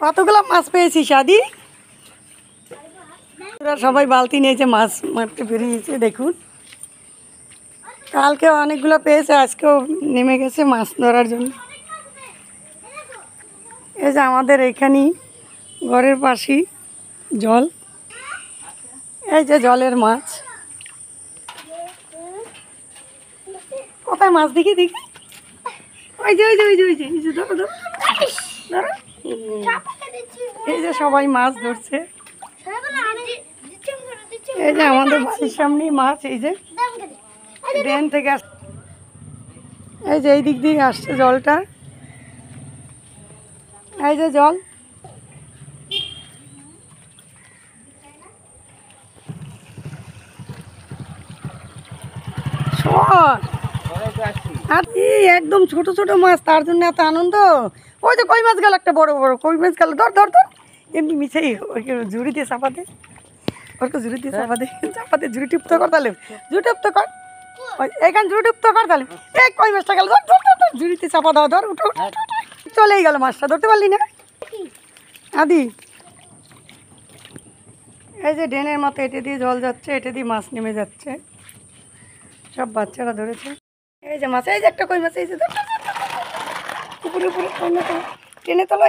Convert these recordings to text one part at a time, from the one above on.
কতগুলো মাছ পেয়েছিস আদি? ওরা সবাই বালতি নিয়েছে, মাছ মারতে বেরিয়েছে। দেখুন, কালকেও অনেকগুলো পেয়েছে, আজকেও নেমে গেছে মাছ ধরার জন্য। এই যে আমাদের এখানেই ঘরের পাশেই জল, এই যে জলের মাছ। কোথায় মাছ দেখি দেখি? ওই যে ওই যে ওই যে ওই যে এই যে ধরো ধরো ধরো। এই যে সবাই মাছ ধরছে। এই যে আমাদের বাড়ির সামনেই মাছ। এই যে ড্রেন থেকে আসছে, এই যে এই দিক দিয়ে আসছে জলটা। এই যে জল, একদম ছোট ছোট মাছ, তার জন্য এত আনন্দ। ওই যে কই মাছ গেল, একটা বড় বড় কই মাছ গেল। ধর ধর ধর, এমনি মিছেই ওইকে ঝুড়ি দিয়ে চাপাতে, ওরকে ঝুড়ি দিয়ে চাপাতে চাপাতে ঝুড়ি টিপতে কর, তাহলে ঝুড়ি টিপতে কর, এইখানে ঝুড়ি টিপতে কর, তাহলে এই কই মাছটা গেল। ধর ধর ধর, ঝুড়িতে চাপা দাও, ধর উঠো উঠো। চলেই গেল মাছটা, ধরতে পারলি না আদি। এই যে ড্রেনের মতো এটে দিয়ে জল যাচ্ছে, এটে দিয়ে মাছ নেমে যাচ্ছে, সব বাচ্চারা ধরেছে। এই যে মাছ, এই যে একটা কই মাছ, এই যে উপরে উপরে কই মাছ টেনে তোলো।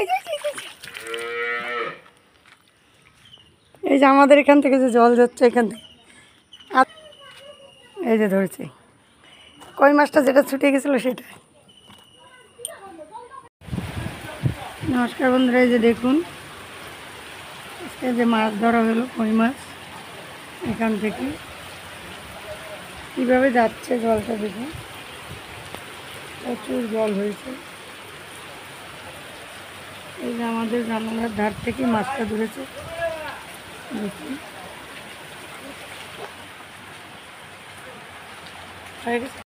এই যে আমাদের এখান থেকে যে জল যাচ্ছে, এখান থেকে এই যে ধরেছি কই মাছটা, যেটা ছুটে গেছিলো সেটা। নমস্কার বন্ধুরা, এই যে দেখুন আজকে যে মাছ ধরা হলো কই মাছ, এখান থেকে কীভাবে যাচ্ছে জলটা দেখুন, প্রচুর জল হয়েছে। এই যে আমাদের জানালার ধার থেকে মাছটা ধরেছে, দেখুন হয়ে গেছে।